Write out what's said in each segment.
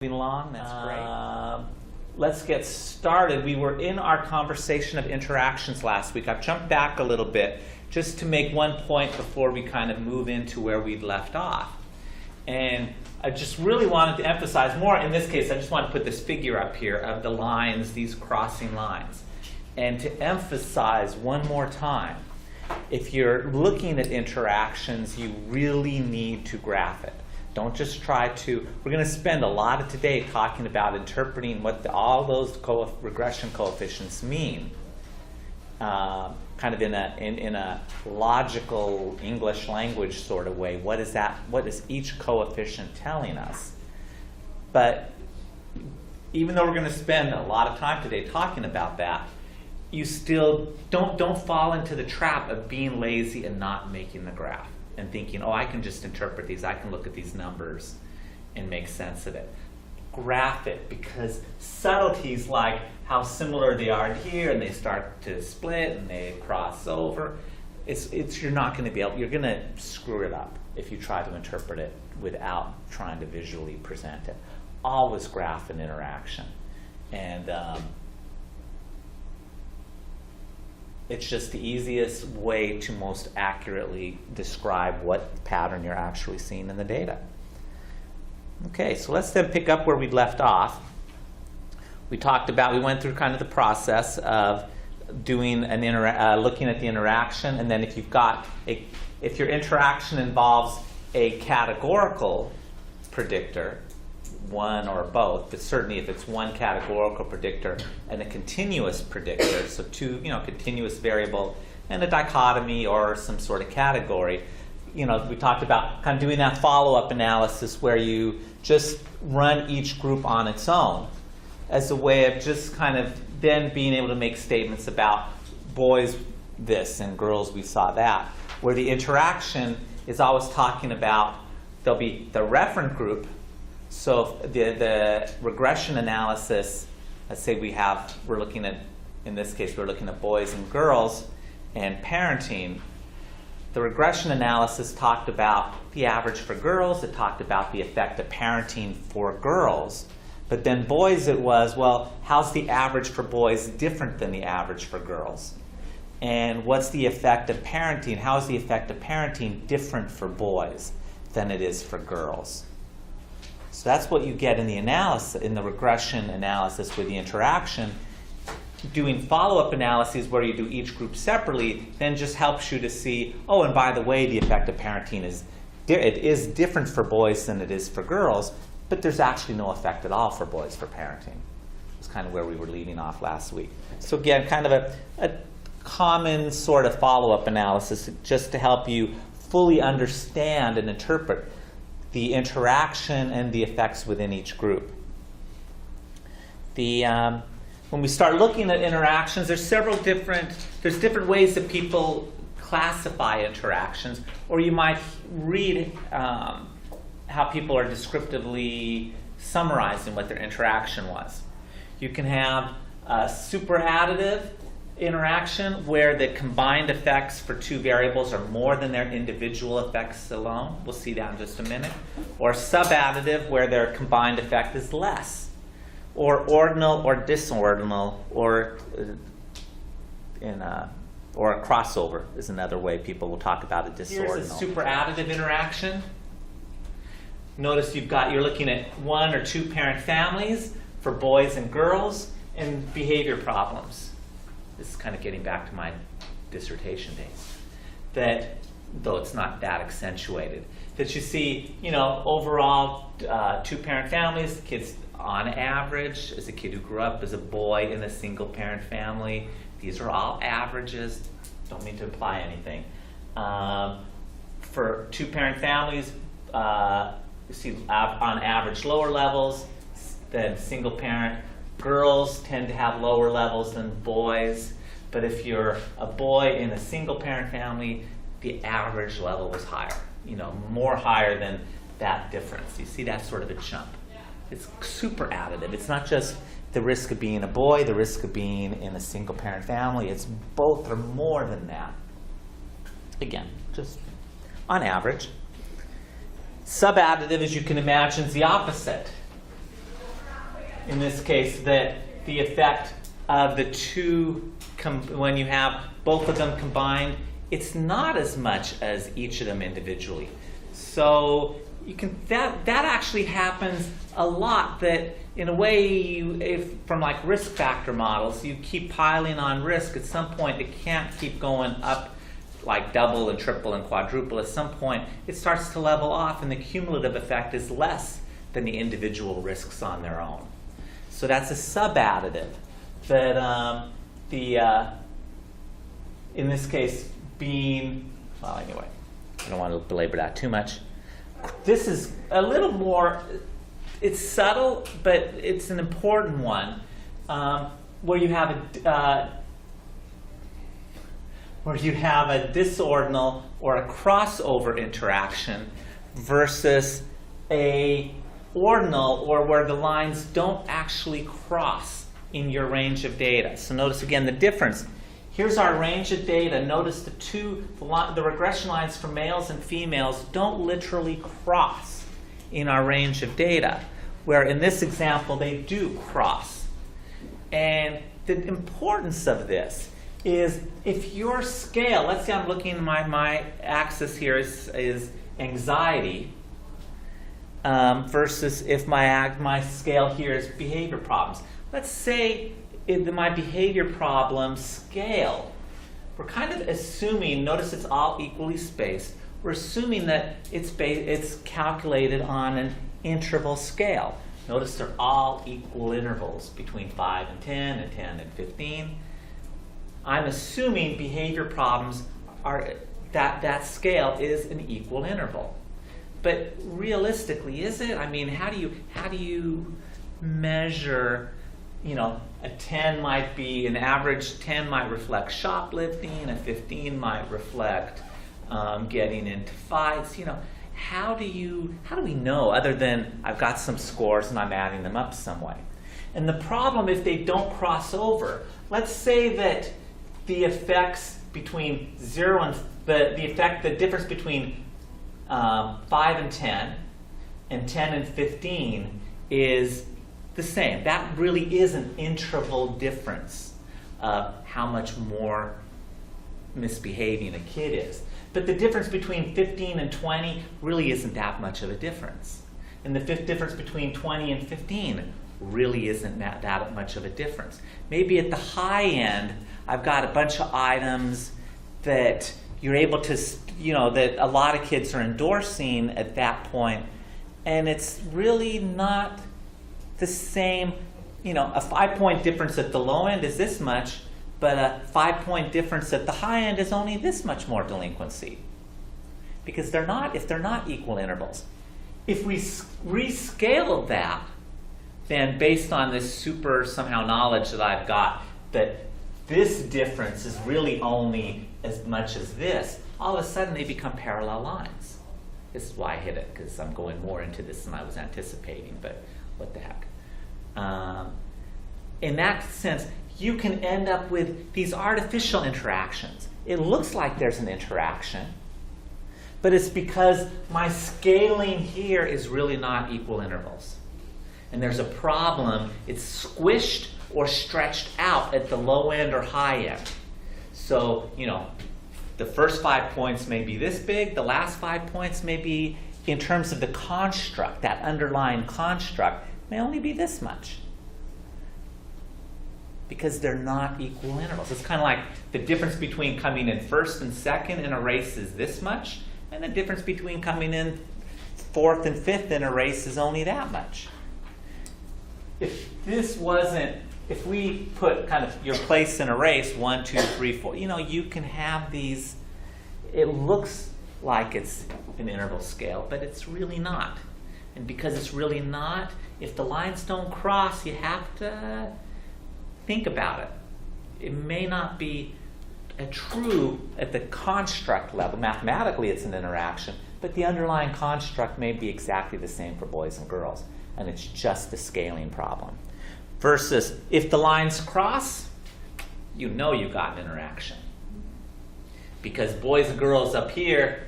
Moving along, that's great. Let's get started. We were in our conversation of interactions last week. I've jumped back a little bit just to make one point before we kind of move into where we'd left off. And I just really wanted to emphasize more. In this case, I just want to put this figure up here of the lines, these crossing lines. And to emphasize one more time, if you're looking at interactions, you really need to graph it. Don't just try to. We're going to spend a lot of today talking about interpreting what all those regression coefficients mean, kind of in a logical English language sort of way. What is that? What is each coefficient telling us? But even though we're going to spend a lot of time today talking about that, you still don't fall into the trap of being lazy and not making the graph and thinking, oh, I can just interpret these, I can look at these numbers and make sense of it. Graph it, because subtleties like how similar they are here and they start to split and they cross over, you're not going to be able, you're going to screw it up if you try to interpret it without trying to visually present it. Always graph an interaction. And it's just the easiest way to most accurately describe what pattern you're actually seeing in the data. Okay, so let's then pick up where we left off. We went through kind of the process of doing looking at the interaction, and then if your interaction involves a categorical predictor, one or both, but certainly if it's one categorical predictor and a continuous predictor, so two, continuous variable and a dichotomy or some sort of category, we talked about kind of doing that follow-up analysis where you just run each group on its own as a way of just kind of then being able to make statements about boys this and girls we saw that, where the interaction is always talking about there'll be the referent group. So the regression analysis, let's say we're looking at, in this case, we're looking at boys and girls and parenting. The regression analysis talked about the average for girls. It talked about the effect of parenting for girls. But then boys, it was, well, how's the average for boys different than the average for girls? And what's the effect of parenting? How is the effect of parenting different for boys than it is for girls? So that's what you get in the analysis, in the regression analysis with the interaction. Doing follow-up analyses where you do each group separately then just helps you to see, oh, and by the way, the effect of parenting is different for boys than it is for girls, but there's actually no effect at all for boys for parenting. It's kind of where we were leaving off last week. So again, kind of a common sort of follow-up analysis just to help you fully understand and interpret the interaction and the effects within each group. When we start looking at interactions, there's different ways that people classify interactions, or you might read how people are descriptively summarizing what their interaction was. You can have a super additive interaction where the combined effects for two variables are more than their individual effects alone. We'll see that in just a minute. Or subadditive where their combined effect is less. Or ordinal or disordinal, or a crossover is another way people will talk about a disordinal. Here's a super additive interaction. Notice you're looking at one or two parent families for boys and girls and behavior problems. This is kind of getting back to my dissertation days. That, though it's not that accentuated, that you see, overall, two-parent families, kids on average, as a kid who grew up as a boy in a single-parent family, these are all averages. Don't mean to imply anything. For two-parent families, you see on average lower levels than single-parent. Girls tend to have lower levels than boys, but if you're a boy in a single-parent family, the average level was higher, more higher than that difference. You see that sort of a jump. It's super additive. It's not just the risk of being a boy, the risk of being in a single-parent family. It's both or more than that. Again, just on average. Subadditive, as you can imagine, is the opposite. in this case, that the effect of the two, when you have both of them combined, it's not as much as each of them individually. So you can, that actually happens a lot, that in a way, from like risk factor models, you keep piling on risk. At some point, it can't keep going up like double and triple and quadruple. At some point, it starts to level off, and the cumulative effect is less than the individual risks on their own. So that's a sub-additive that in this case being, well, anyway, I don't want to belabor that too much. This is a little more, it's subtle, but it's an important one, where you have a disordinal or a crossover interaction versus a ordinal, or where the lines don't actually cross in your range of data. So notice again the difference. Here's our range of data. Notice the regression lines for males and females don't literally cross in our range of data, where in this example they do cross. And the importance of this is if your scale, let's say I'm looking at my axis here is anxiety, versus if my scale here is behavior problems. Let's say my behavior problem scale, we're kind of assuming, notice it's all equally spaced, we're assuming that it's calculated on an interval scale. Notice they're all equal intervals between 5 and 10 and 10 and 15. I'm assuming behavior problems are, that scale is an equal interval. But realistically, is it? I mean, how do you measure, a 10 might be, an average 10 might reflect shoplifting, a 15 might reflect getting into fights. How do we know, other than I've got some scores and I'm adding them up some way? And the problem, if they don't cross over, let's say that the effects between 0 and the difference between 5 and 10 and 15 is the same. That really is an interval difference of how much more misbehaving a kid is. But the difference between 15 and 20 really isn't that much of a difference. And the difference between 20 and 15 really isn't that much of a difference. Maybe at the high end, I've got a bunch of items that you're able to, that a lot of kids are endorsing at that point, and it's really not the same. A 5-point difference at the low end is this much, but a 5-point difference at the high end is only this much more delinquency, because if they're not equal intervals. If we rescaled that, then based on this super somehow knowledge that I've got, that this difference is really only as much as this, all of a sudden they become parallel lines. This is why I hit it, because I'm going more into this than I was anticipating, but what the heck. In that sense, you can end up with these artificial interactions. It looks like there's an interaction, but it's because my scaling here is really not equal intervals. And there's a problem. It's squished or stretched out at the low end or high end. So, the first 5 points may be this big, the last 5 points may be, in terms of the construct, that underlying construct, may only be this much. Because they're not equal intervals. It's kind of like the difference between coming in first and second in a race is this much, and the difference between coming in fourth and fifth in a race is only that much. If we put kind of your place in a race, 1, 2, 3, 4, you can have these, it looks like it's an interval scale, but it's really not. And because it's really not, if the lines don't cross, you have to think about it. It may not be a true at the construct level. Mathematically, it's an interaction, but the underlying construct may be exactly the same for boys and girls, and it's just a scaling problem. Versus if the lines cross, you've got an interaction. Because boys and girls up here,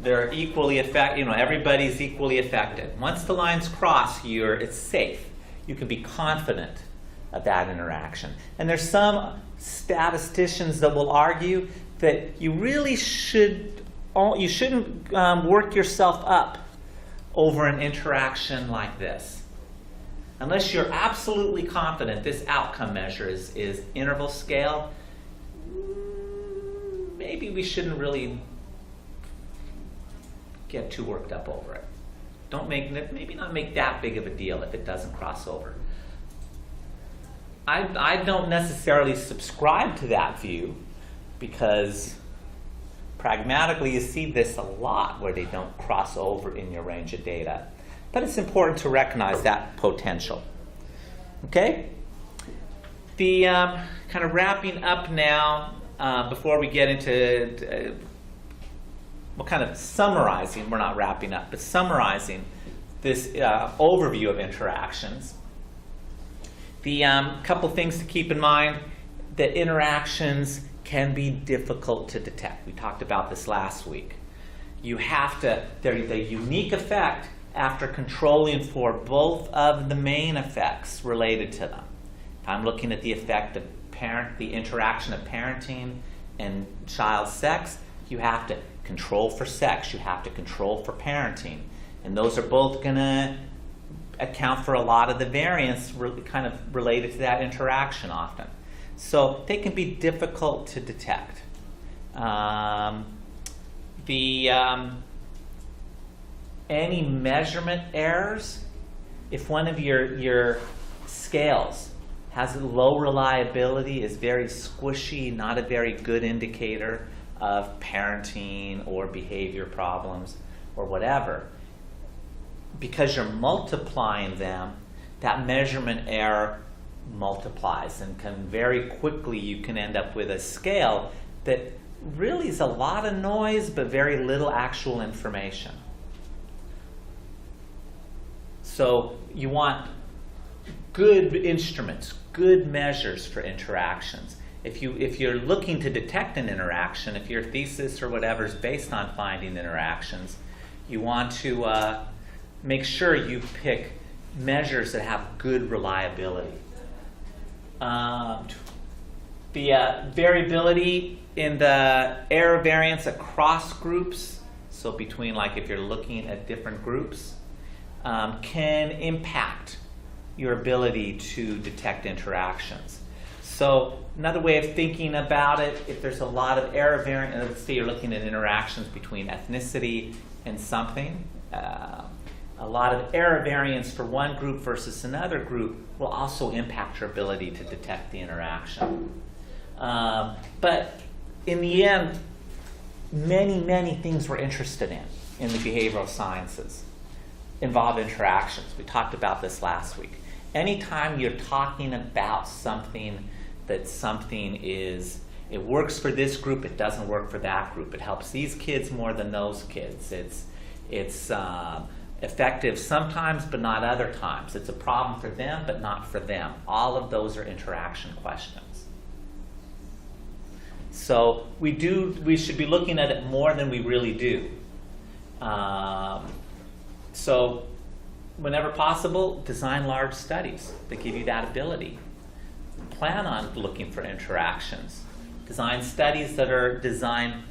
they're equally affected, everybody's equally affected. Once the lines cross, it's safe. you can be confident of that interaction. And there's some statisticians that will argue that you really shouldn't work yourself up over an interaction like this. Unless you're absolutely confident this outcome measure is interval scale, maybe we shouldn't really get too worked up over it. Maybe not make that big of a deal if it doesn't cross over. I don't necessarily subscribe to that view, because pragmatically you see this a lot where they don't cross over in your range of data. But it's important to recognize that potential. Okay? The kind of wrapping up now, before we get into kind of summarizing, we're not wrapping up, but summarizing this overview of interactions. The couple things to keep in mind, that interactions can be difficult to detect. We talked about this last week. You have to, the unique effect after controlling for both of the main effects related to them. If I'm looking at the effect of the interaction of parenting and child sex, you have to control for sex, you have to control for parenting. And those are both going to account for a lot of the variance kind of related to that interaction often. So they can be difficult to detect. Any measurement errors, if one of your scales has low reliability, is very squishy, not a very good indicator of parenting or behavior problems or whatever, because you're multiplying them, that measurement error multiplies, and can very quickly, you can end up with a scale that really is a lot of noise but very little actual information. So you want good instruments, good measures for interactions. If you're looking to detect an interaction, if your thesis or whatever is based on finding interactions, you want to make sure you pick measures that have good reliability. The variability in the error variance across groups, so between, like, if you're looking at different groups, can impact your ability to detect interactions. So another way of thinking about it, if there's a lot of error variance, let's say you're looking at interactions between ethnicity and something, a lot of error variance for one group versus another group will also impact your ability to detect the interaction. But in the end, many things we're interested in the behavioral sciences involve interactions. We talked about this last week. Anytime you're talking about something that it works for this group, it doesn't work for that group. It helps these kids more than those kids. It's effective sometimes, but not other times. It's a problem for them, but not for them. All of those are interaction questions. So we should be looking at it more than we really do. So whenever possible, design large studies that give you that ability. Plan on looking for interactions. Design studies that are designed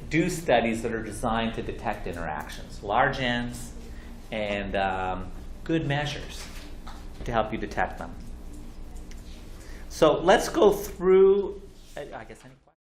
to detect interactions. Large N's and good measures to help you detect them. So let's go through, I guess, any questions?